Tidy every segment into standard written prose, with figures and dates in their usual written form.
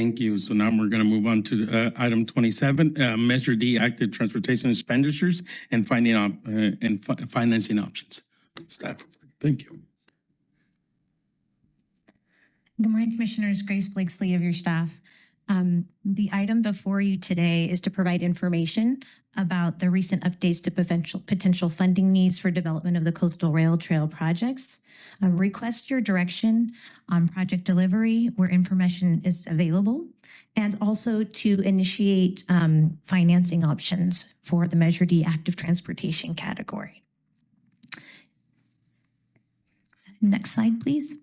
Thank you. So now we're going to move on to item 27, Measure D, active transportation expenditures and financing options. Staff, thank you. Good morning, Commissioners. Grace Blakesley of your staff. The item before you today is to provide information about the recent updates to potential funding needs for development of the Coastal Rail Trail projects. Request your direction on project delivery where information is available, and also to initiate financing options for the Measure D active transportation category. Next slide, please.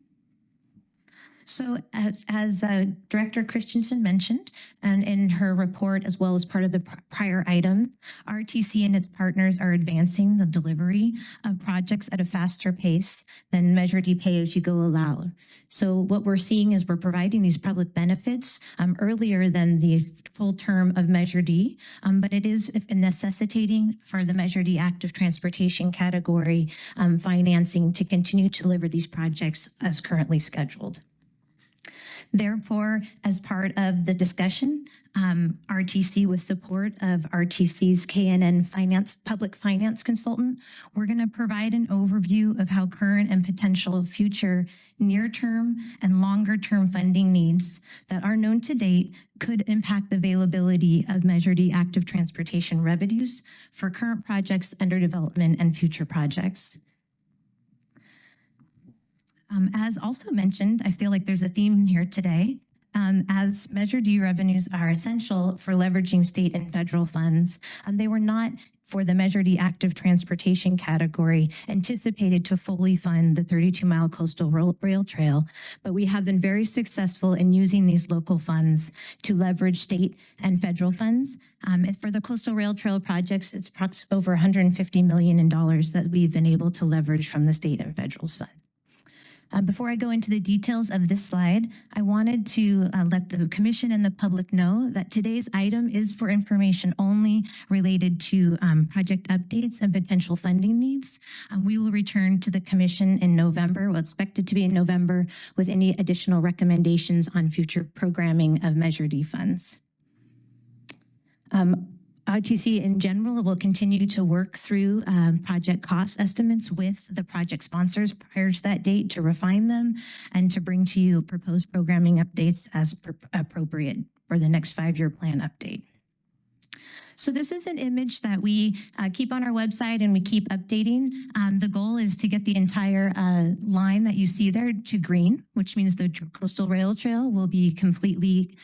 So as Director Christensen mentioned, and in her report, as well as part of the prior item, RTC and its partners are advancing the delivery of projects at a faster pace than Measure D pay-as-you-go allow. So what we're seeing is we're providing these public benefits earlier than the full term of Measure D, but it is necessitating for the Measure D active transportation category financing to continue to deliver these projects as currently scheduled. Therefore, as part of the discussion, RTC, with support of RTC's KNN public finance consultant, we're going to provide an overview of how current and potential future near-term and longer-term funding needs that are known to date could impact the availability of Measure D active transportation revenues for current projects under development and future projects. As also mentioned, I feel like there's a theme here today. As Measure D revenues are essential for leveraging state and federal funds, they were not, for the Measure D active transportation category, anticipated to fully fund the 32-mile coastal rail trail, but we have been very successful in using these local funds to leverage state and federal funds. For the coastal rail trail projects, it's over $150 million in dollars that we've been able to leverage from the state and federal funds. Before I go into the details of this slide, I wanted to let the Commission and the public know that today's item is for information only related to project updates and potential funding needs. We will return to the Commission in November, well, expected to be in November, with any additional recommendations on future programming of Measure D funds. RTC in general will continue to work through project cost estimates with the project sponsors prior to that date to refine them and to bring to you proposed programming updates as appropriate for the next 5-year plan update. So this is an image that we keep on our website and we keep updating. The goal is to get the entire line that you see there to green, which means the coastal rail trail will be completely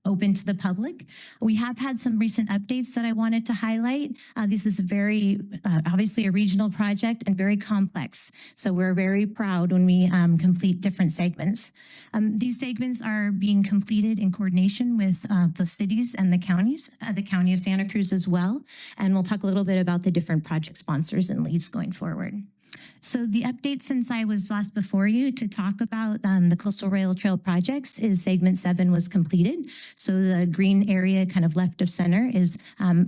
open to the public. We have had some recent updates that I wanted to highlight. This is very, obviously a regional project and very complex. So we're very proud when we complete different segments. These segments are being completed in coordination with the cities and the counties, the County of Santa Cruz as well. And we'll talk a little bit about the different project sponsors and leads going forward. So the update since I was last before you to talk about the Coastal Rail Trail projects is segment 7 was completed. So the green area kind of left of center is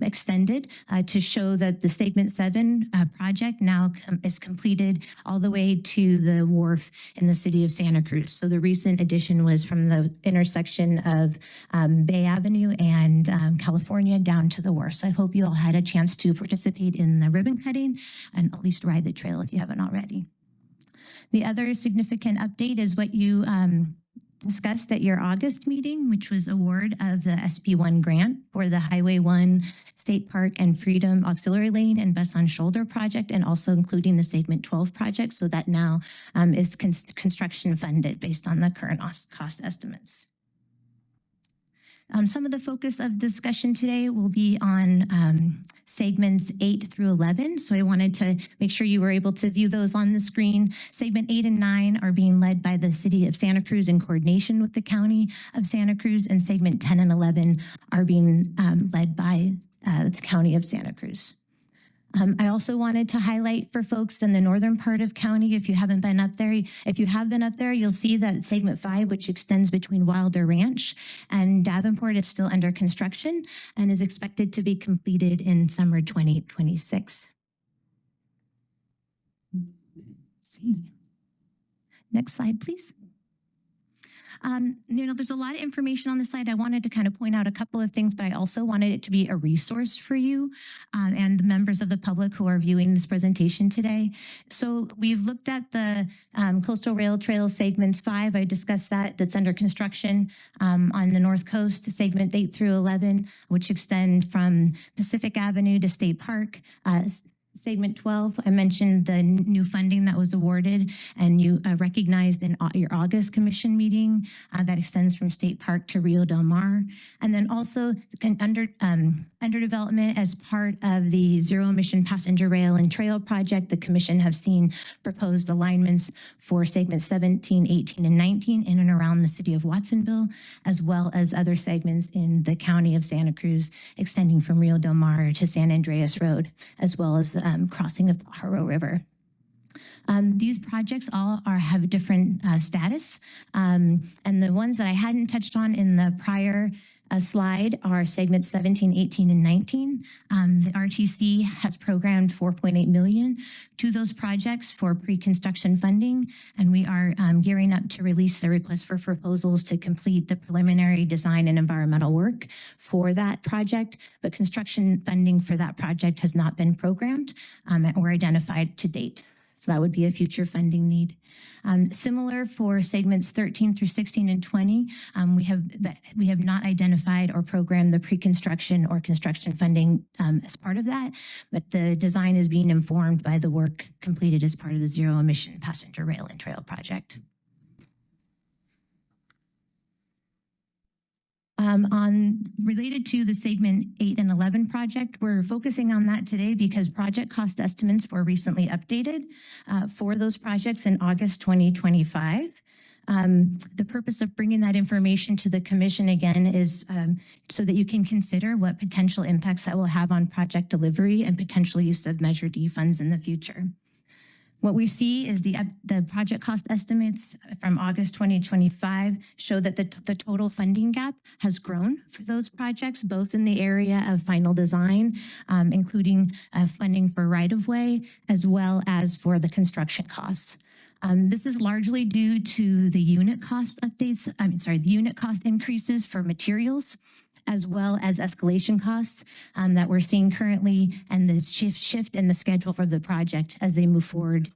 extended to show that the segment 7 project now is completed all the way to the wharf in the city of Santa Cruz. So the recent addition was from the intersection of Bay Avenue and California down to the wharf. So I hope you all had a chance to participate in the ribbon cutting and at least ride the trail if you haven't already. The other significant update is what you discussed at your August meeting, which was award of the SP1 grant for the Highway 1 State Park and Freedom Auxiliary Lane and Bus on Shoulder project, and also including the Segment 12 project. So that now is construction funded based on the current cost estimates. Some of the focus of discussion today will be on segments 8 through 11. So I wanted to make sure you were able to view those on the screen. Segment 8 and 9 are being led by the City of Santa Cruz in coordination with the County of Santa Cruz, and segment 10 and 11 are being led by the County of Santa Cruz. I also wanted to highlight for folks in the northern part of county, if you haven't been up there, if you have been up there, you'll see that segment 5, which extends between Wilder Ranch and Davenport, is still under construction and is expected to be completed in summer 2026. Let's see. Next slide, please. There's a lot of information on the slide. I wanted to kind of point out a couple of things, but I also wanted it to be a resource for you and members of the public who are viewing this presentation today. So we've looked at the Coastal Rail Trail segments 5. I discussed that. That's under construction on the North Coast, segment 8 through 11, which extend from Pacific Avenue to State Park. Segment 12, I mentioned the new funding that was awarded, and you recognized in your August commission meeting that extends from State Park to Rio Del Mar. And then also under development as part of the zero emission passenger rail and trail project, the commission have seen proposed alignments for segments 17, 18, and 19 in and around the city of Watsonville, as well as other segments in the county of Santa Cruz, extending from Rio Del Mar to San Andreas Road, as well as the crossing of Pajaro River. These projects all have different status, and the ones that I hadn't touched on in the prior slide are segments 17, 18, and 19. The RTC has programmed $4.8 million to those projects for pre-construction funding, and we are gearing up to release the request for proposals to complete the preliminary design and environmental work for that project, but construction funding for that project has not been programmed or identified to date. So that would be a future funding need. Similar for segments 13 through 16 and 20, we have not identified or programmed the pre-construction or construction funding as part of that, but the design is being informed by the work completed as part of the zero emission passenger rail and trail project. Related to the segment 8 and 11 project, we're focusing on that today because project cost estimates were recently updated for those projects in August 2025. The purpose of bringing that information to the commission again is so that you can consider what potential impacts that will have on project delivery and potential use of Measure D funds in the future. What we see is the project cost estimates from August 2025 show that the total funding gap has grown for those projects, both in the area of final design, including funding for right-of-way, as well as for the construction costs. This is largely due to the unit cost increases for materials, as well as escalation costs that we're seeing currently, and the shift in the schedule for the project as they move forward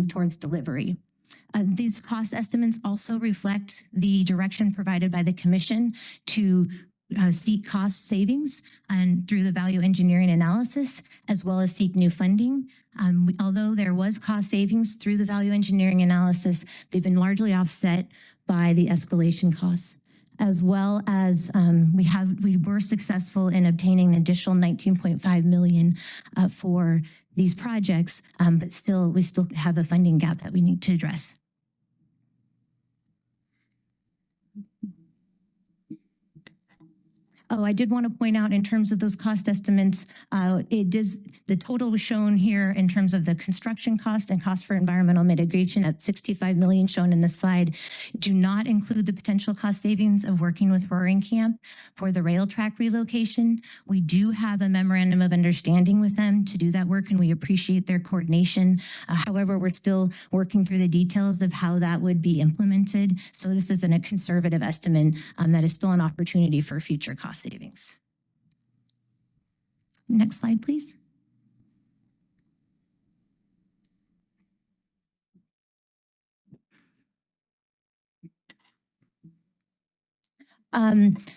towards delivery. These cost estimates also reflect the direction provided by the commission to seek cost savings and through the value engineering analysis, as well as seek new funding. Although there was cost savings through the value engineering analysis, they've been largely offset by the escalation costs, as well as we were successful in obtaining an additional $19.5 million for these projects, but we still have a funding gap that we need to address. Oh, I did want to point out in terms of those cost estimates, the total was shown here in terms of the construction cost and cost for environmental mitigation at $65 million shown in the slide, do not include the potential cost savings of working with Roaring Camp for the rail track relocation. We do have a memorandum of understanding with them to do that work, and we appreciate their coordination. However, we're still working through the details of how that would be implemented. So this isn't a conservative estimate that is still an opportunity for future cost savings. Next slide, please.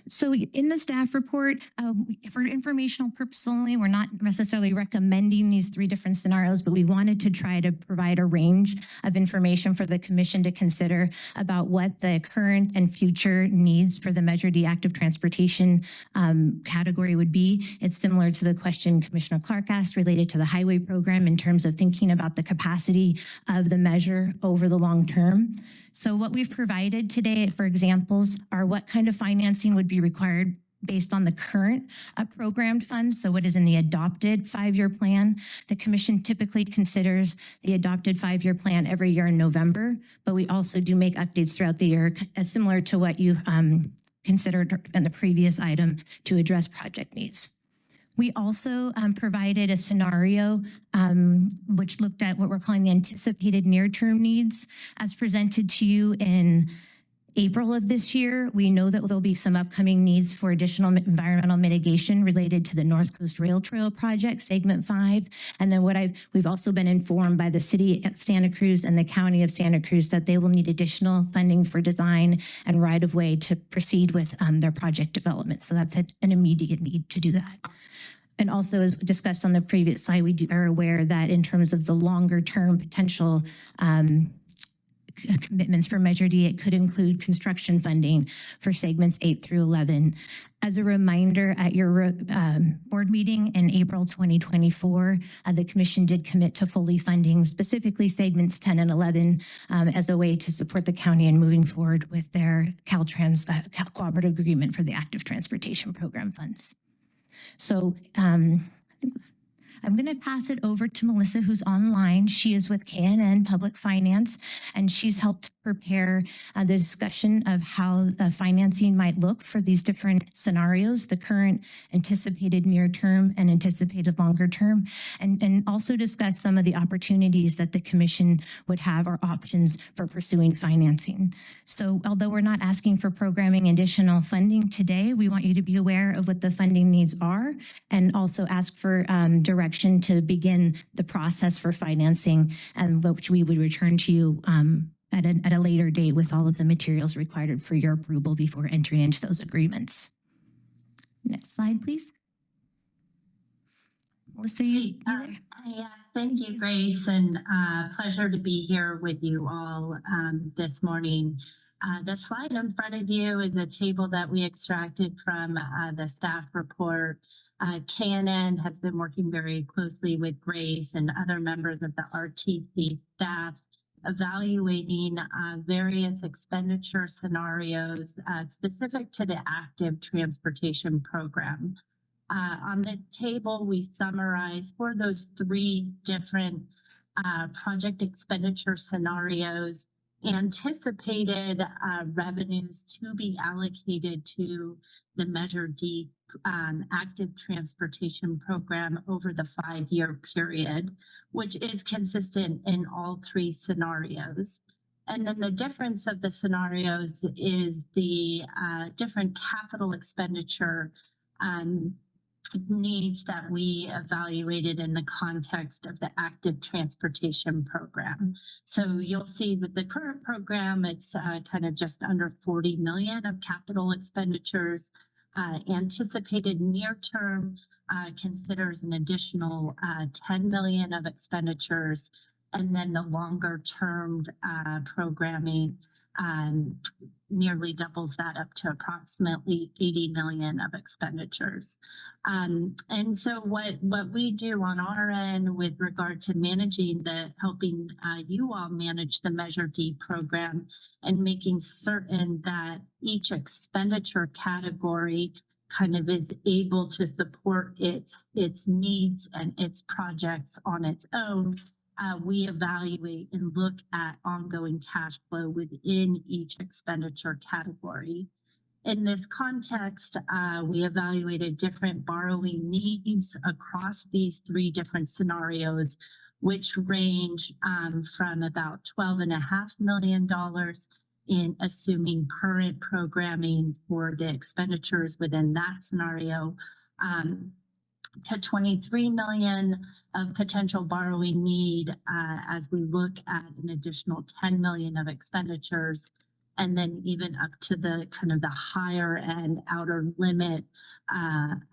So in the staff report, for informational purpose only, we're not necessarily recommending these 3 different scenarios, but we wanted to try to provide a range of information for the commission to consider about what the current and future needs for the Measure D active transportation category would be. It's similar to the question Commissioner Clark asked related to the highway program in terms of thinking about the capacity of the measure over the long term. So what we've provided today for examples are what kind of financing would be required based on the current programmed funds. So what is in the adopted 5-year plan. The commission typically considers the adopted 5-year plan every year in November, but we also do make updates throughout the year, similar to what you considered in the previous item to address project needs. We also provided a scenario which looked at what we're calling the anticipated near-term needs as presented to you in April of this year, we know that there'll be some upcoming needs for additional environmental mitigation related to the North Coast Rail Trail project, segment 5. And then we've also been informed by the city of Santa Cruz and the county of Santa Cruz that they will need additional funding for design and right-of-way to proceed with their project development. So that's an immediate need to do that. And also, as discussed on the previous slide, we are aware that in terms of the longer-term potential commitments for Measure D, it could include construction funding for segments 8 through 11. As a reminder, at your board meeting in April 2024, the commission did commit to fully funding specifically segments 10 and 11 as a way to support the county in moving forward with their Caltrans cooperative agreement for the active transportation program funds. So I'm going to pass it over to Melissa, who's online. She is with K&N Public Finance, and she's helped prepare the discussion of how the financing might look for these different scenarios, the current anticipated near term and anticipated longer term, and also discuss some of the opportunities that the commission would have or options for pursuing financing. So although we're not asking for programming additional funding today, we want you to be aware of what the funding needs are and also ask for direction to begin the process for financing, and which we would return to you at a later date with all of the materials required for your approval before entering into those agreements. Next slide, please. Melissa, you there? Yeah, thank you, Grace, and pleasure to be here with you all this morning. The slide in front of you is a table that we extracted from the staff report. K&N has been working very closely with Grace and other members of the RTC staff, evaluating various expenditure scenarios specific to the active transportation program. On the table, we summarize for those 3 different project expenditure scenarios anticipated revenues to be allocated to the Measure D active transportation program over the 5-year period, which is consistent in all 3 scenarios. And then the difference of the scenarios is the different capital expenditure needs that we evaluated in the context of the active transportation program. So you'll see that the current program, it's kind of just under 40 million of capital expenditures. Anticipated near term considers an additional 10 million of expenditures, and then the longer term programming nearly doubles that up to approximately 80 million of expenditures. And so what we do on our end with regard to helping you all manage the Measure D program and making certain that each expenditure category kind of is able to support its needs and its projects on its own. We evaluate and look at ongoing cash flow within each expenditure category. In this context, we evaluated different borrowing needs across these 3 different scenarios, which range from about $12.5 million in assuming current programming for the expenditures within that scenario, to 23 million of potential borrowing need as we look at an additional 10 million of expenditures, and then even up to the kind of the higher end outer limit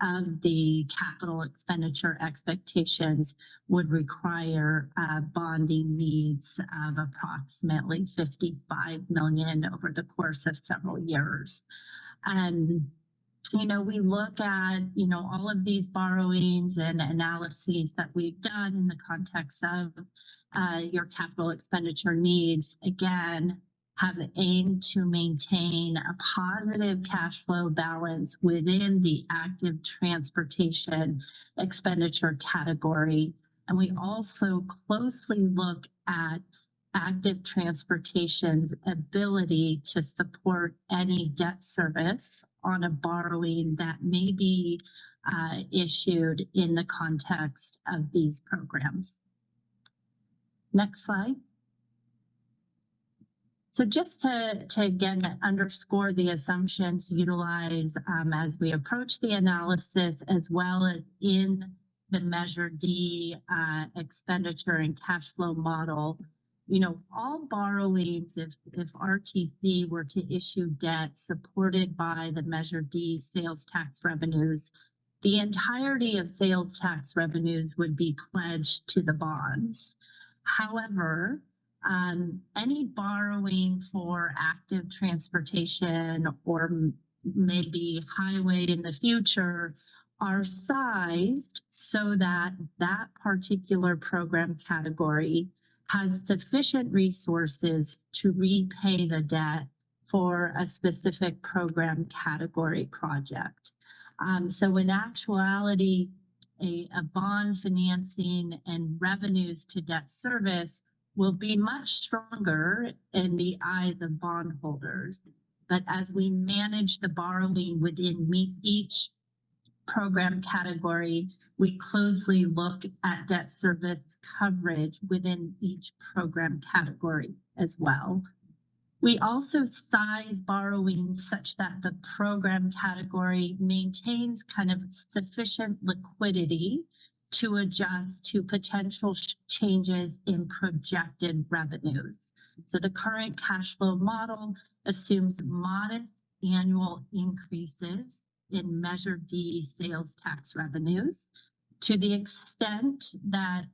of the capital expenditure expectations would require bonding needs of approximately 55 million over the course of several years. We look at, all of these borrowings and analyses that we've done in the context of your capital expenditure needs, again, have aimed to maintain a positive cash flow balance within the active transportation expenditure category. And we also closely look at active transportation's ability to support any debt service on a borrowing that may be issued in the context of these programs. Next slide. So just to again underscore the assumptions utilized as we approach the analysis, as well as in the Measure D expenditure and cash flow model, all borrowings, if RTC were to issue debt supported by the Measure D sales tax revenues, the entirety of sales tax revenues would be pledged to the bonds. However, any borrowing for active transportation or maybe highway in the future are sized so that that particular program category has sufficient resources to repay the debt for a specific program category project. So in actuality, a bond financing and revenues to debt service will be much stronger in the eyes of bondholders. But as we manage the borrowing within each program category, we closely look at debt service coverage within each program category as well. We also size borrowing such that the program category maintains kind of sufficient liquidity to adjust to potential changes in projected revenues. So the current cash flow model assumes modest annual increases in Measure D sales tax revenues to the extent that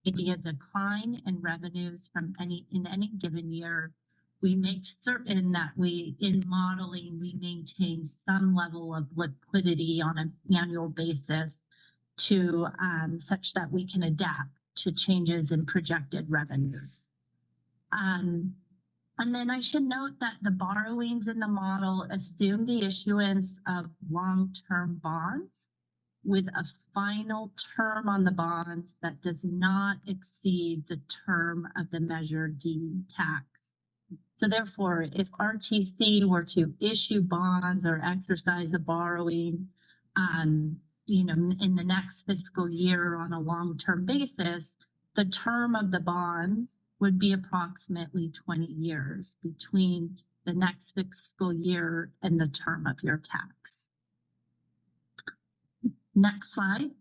maybe a decline in revenues in any given year. We make certain that in modeling, we maintain some level of liquidity on an annual basis to such that we can adapt to changes in projected revenues. And then I should note that the borrowings in the model assume the issuance of long-term bonds with a final term on the bonds that does not exceed the term of the Measure D tax. So therefore, if RTC were to issue bonds or exercise a borrowing, in the next fiscal year on a long-term basis, the term of the bonds would be approximately 20 years between the next fiscal year and the term of your tax. Next slide.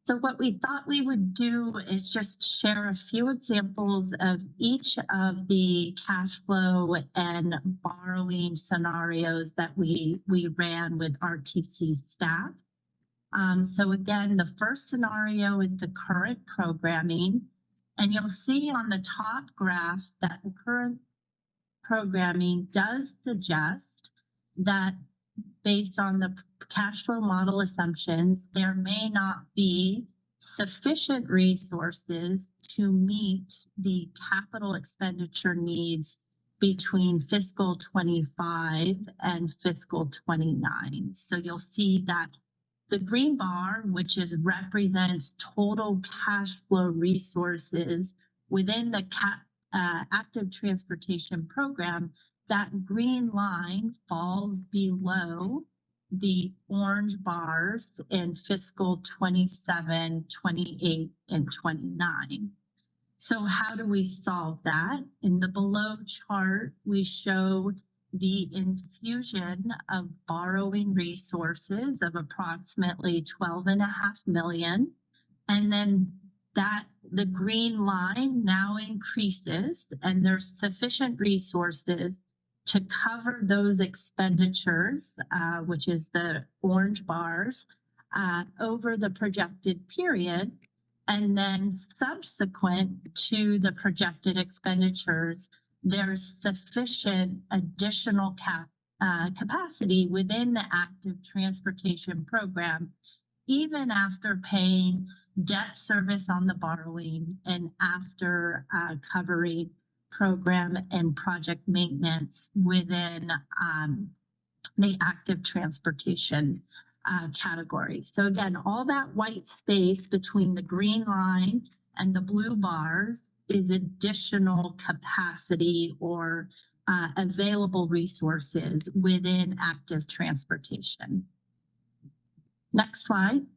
So what we thought we would do is just share a few examples of each of the cash flow and borrowing scenarios that we ran with RTC staff. So again, the first scenario is the current programming, and you'll see on the top graph that the current programming does suggest that based on the cash flow model assumptions, there may not be sufficient resources to meet the capital expenditure needs between fiscal 25 and fiscal 29. So you'll see that the green bar, which represents total cash flow resources within the active transportation program, that green line falls below the orange bars in fiscal 27, 28, and 29. So how do we solve that? In the below chart, we show the infusion of borrowing resources of approximately 12.5 million. And then the green line now increases, and there's sufficient resources to cover those expenditures, which is the orange bars, over the projected period. And then subsequent to the projected expenditures, there's sufficient additional capacity within the active transportation program, even after paying debt service on the borrowing and after covering program and project maintenance within the active transportation category. So again, all that white space between the green line and the blue bars is additional capacity or available resources within active transportation. Next slide.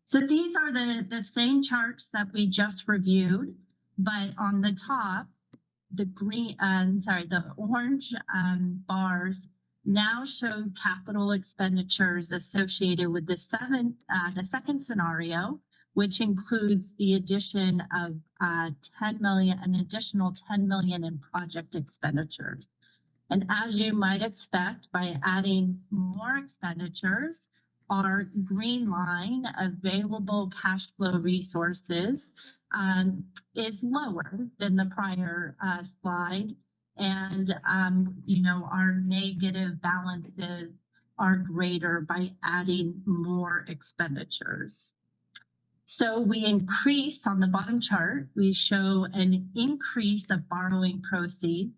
So these are the same charts that we just reviewed, But on the top, the orange bars now show capital expenditures associated with the second scenario, which includes the addition of an additional 10 million in project expenditures. And as you might expect, by adding more expenditures, our green line, available cash flow resources, is lower than the prior slide. And, our negative balances are greater by adding more expenditures. So we increase on the bottom chart, we show an increase of borrowing proceeds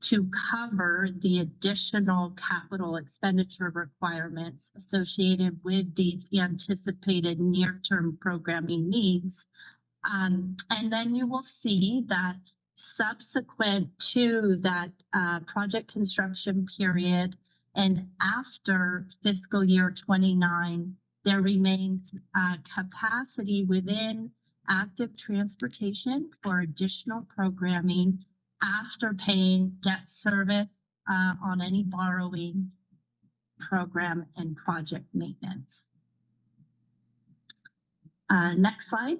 to cover the additional capital expenditure requirements associated with these anticipated near-term programming needs. And then you will see that subsequent to that project construction period and after fiscal year 29, there remains capacity within active transportation for additional programming after paying debt service on any borrowing, program, and project maintenance. Next slide.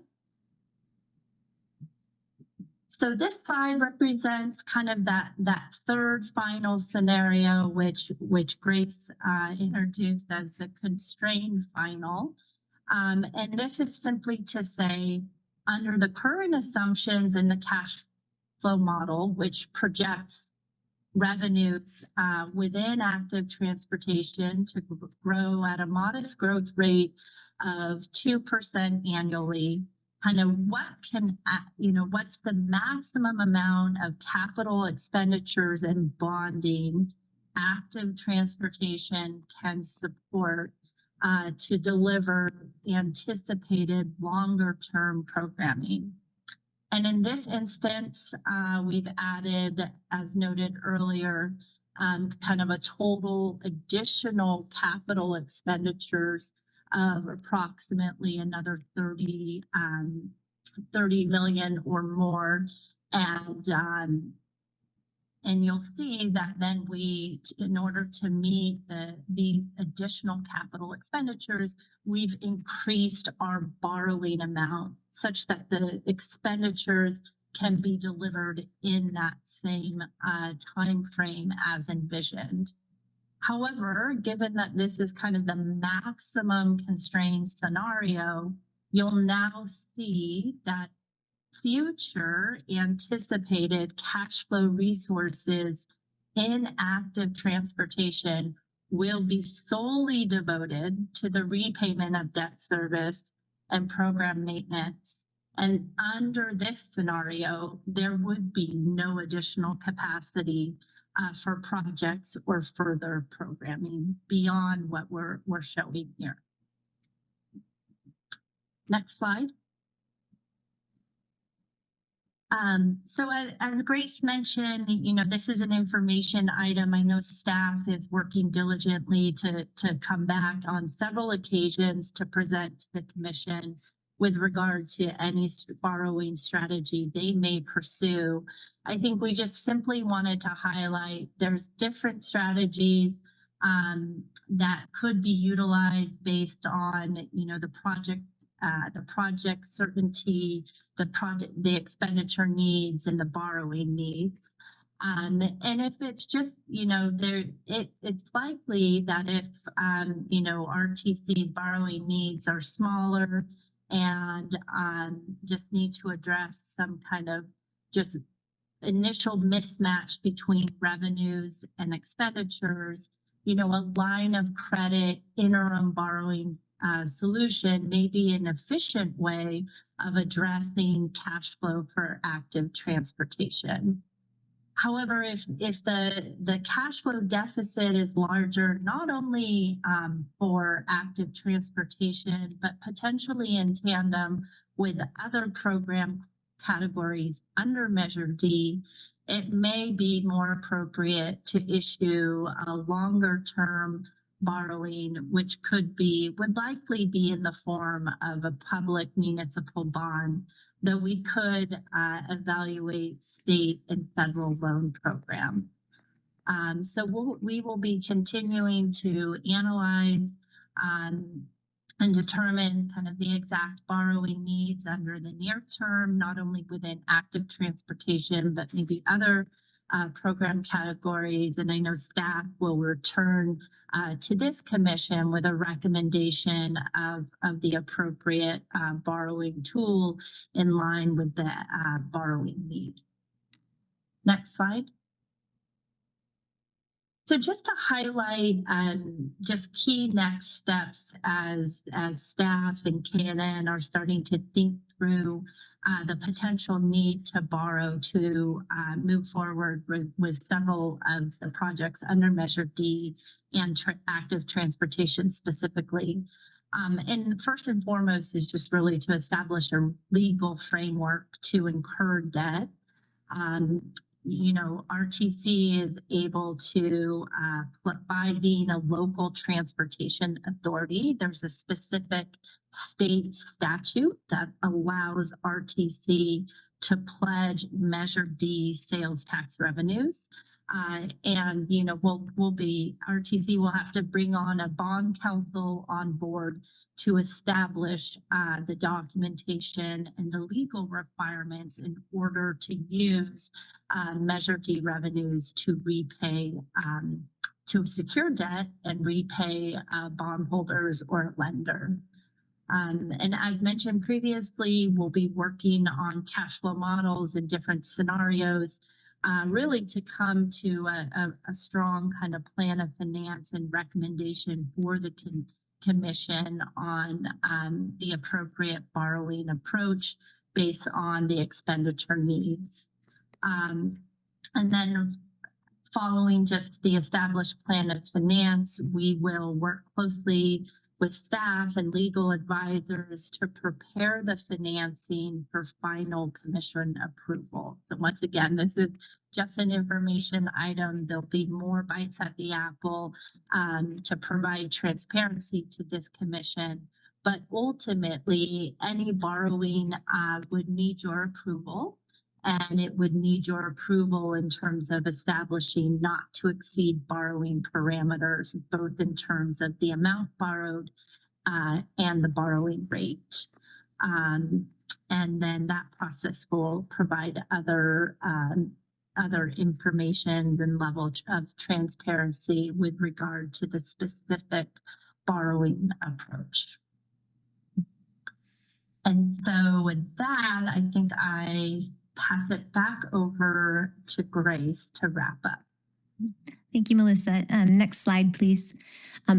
So this slide represents kind of that third final scenario, which Grace introduced as the constrained final. And this is simply to say, under the current assumptions in the cash flow model, which projects revenues within active transportation to grow at a modest growth rate of 2% annually, kind of what's the maximum amount of capital expenditures and bonding active transportation can support to deliver anticipated longer term programming. And in this instance, we've added, as noted earlier, kind of a total additional capital expenditures of approximately another 30 million or more. And you'll see that then in order to meet these additional capital expenditures, we've increased our borrowing amount such that the expenditures can be delivered in that same time frame as envisioned. However, given that this is kind of the maximum constrained scenario, you'll now see that future anticipated cash flow resources in active transportation will be solely devoted to the repayment of debt service and program maintenance. And under this scenario, there would be no additional capacity for projects or further programming beyond what we're showing here. Next slide. So as Grace mentioned, this is an information item. I know staff is working diligently to come back on several occasions to present to the commission with regard to any borrowing strategy they may pursue. I think we just simply wanted to highlight there's different strategies that could be utilized based on, the project certainty, the expenditure needs, and the borrowing needs. And if it's just, it's likely that if, RTC borrowing needs are smaller and just need to address some kind of just initial mismatch between revenues and expenditures, a line of credit interim borrowing solution may be an efficient way of addressing cash flow for active transportation. However, if the cash flow deficit is larger, not only for active transportation, but potentially in tandem with other program categories under Measure D, it may be more appropriate to issue a longer term borrowing, which would likely be in the form of a public municipal bond though we could evaluate state and federal loan program. So we will be continuing to analyze and determine kind of the exact borrowing needs under the near term, not only within active transportation, but maybe other program categories. And I know staff will return to this commission with a recommendation of the appropriate borrowing tool in line with the borrowing need. Next slide. So just to highlight just key next steps as staff and KNN are starting to think through the potential need to borrow to move forward with several of the projects under Measure D and active transportation specifically. And first and foremost is just really to establish a legal framework to incur debt. RTC is able to, by being a local transportation authority, there's a specific state statute that allows RTC to pledge Measure D sales tax revenues. RTC will have to bring on a bond counsel on board to establish the documentation and the legal requirements in order to use Measure D revenues to repay, to secure debt and repay bondholders or lender. And as mentioned previously, we'll be working on cash flow models and different scenarios, really to come to a strong kind of plan of finance and recommendation for the commission on the appropriate borrowing approach based on the expenditure needs. And then following just the established plan of finance, we will work closely with staff and legal advisors to prepare the financing for final commission approval. So once again, this is just an information item. There'll be more bites at the apple to provide transparency to this commission. But ultimately, any borrowing would need your approval. And it would need your approval in terms of establishing not to exceed borrowing parameters, both in terms of the amount borrowed and the borrowing rate. And then that process will provide other information and level of transparency with regard to the specific borrowing approach. And so with that, I think I pass it back over to Grace to wrap up. Thank you, Melissa. Next slide, please.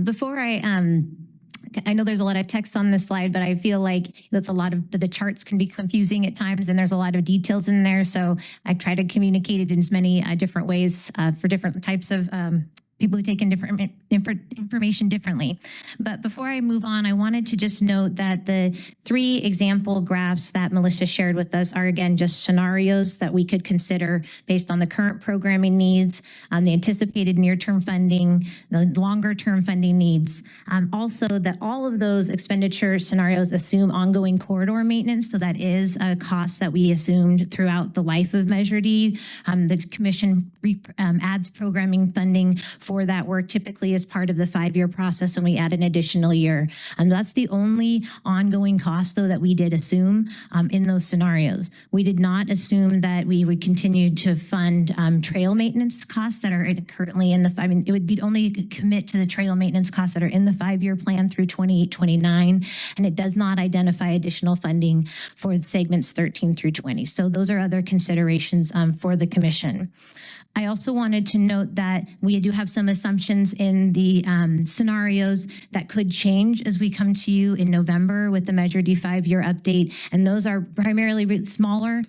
Before I know there's a lot of text on this slide, but I feel like that's a lot of the charts can be confusing at times, and there's a lot of details in there. So I try to communicate it in as many different ways for different types of people who take in different information differently. But before I move on, I wanted to just note that the 3 example graphs that Melissa shared with us are, again, just scenarios that we could consider based on the current programming needs, the anticipated near-term funding, the longer-term funding needs. Also, that all of those expenditure scenarios assume ongoing corridor maintenance. So that is a cost that we assumed throughout the life of Measure D. The commission adds programming funding for that work typically as part of the 5-year process, and we add an additional year. That's the only ongoing cost, though, that we did assume in those scenarios. We did not assume that we would continue to fund trail maintenance costs that are currently in the it would be only commit to the trail maintenance costs that are in the 5-year plan through 28-29, and it does not identify additional funding for segments 13 through 20. So those are other considerations for the commission. I also wanted to note that we do have some assumptions in the scenarios that could change as we come to you in November with the Measure D 5-year update. And those are primarily smaller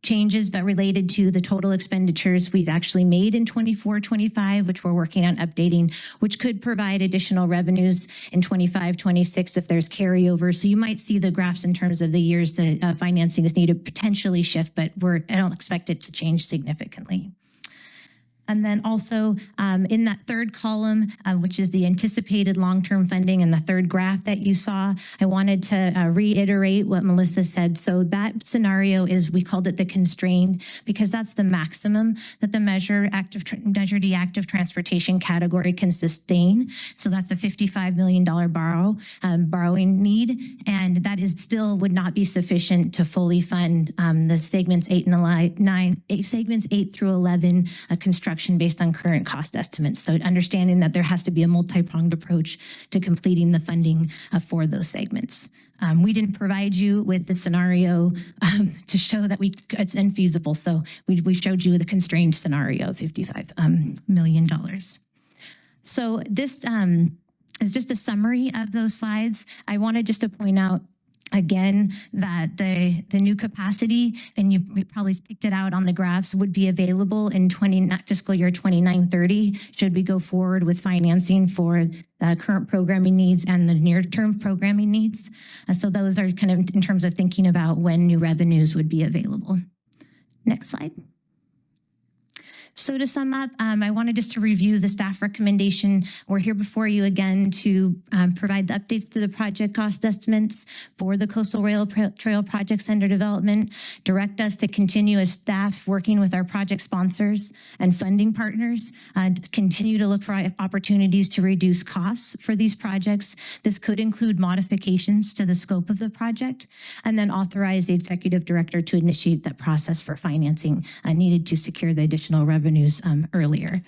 changes, but related to the total expenditures we've actually made in 24-25, which we're working on updating, which could provide additional revenues in 25-26 if there's carryover. So you might see the graphs in terms of the years that financing is needed potentially shift, but I don't expect it to change significantly. And then also in that third column, which is the anticipated long-term funding in the third graph that you saw, I wanted to reiterate what Melissa said. So that scenario is, we called it the constrained, because that's the maximum that the Measure D active transportation category can sustain. So that's a $55 million borrowing need, and that is still would not be sufficient to fully fund the segments 8 through 11 construction based on current cost estimates. So understanding that there has to be a multi-pronged approach to completing the funding for those segments. We didn't provide you with the scenario to show that it's infeasible. So we showed you the constrained scenario of $55 million. So this is just a summary of those slides. I wanted just to point out again that the new capacity, and you probably picked it out on the graphs, would be available in fiscal year 29-30 should we go forward with financing for the current programming needs and the near-term programming needs. So those are kind of in terms of thinking about when new revenues would be available. Next slide. So to sum up, I wanted just to review the staff recommendation. We're here before you again to provide the updates to the project cost estimates for the Coastal Rail Trail projects under development, direct us to continue as staff working with our project sponsors and funding partners, to continue to look for opportunities to reduce costs for these projects. This could include modifications to the scope of the project, and then authorize the executive director to initiate that process for financing needed to secure the additional revenues earlier.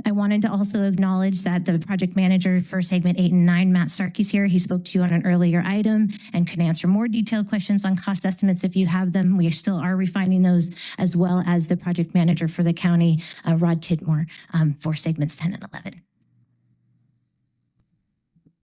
I wanted to also acknowledge that the project manager for segment 8 and 9, Matt Starkey's here. He spoke to you on an earlier item and can answer more detailed questions on cost estimates if you have them. We still are refining those, as well as the project manager for the county, Rod Tidmore, for segments 10 and 11.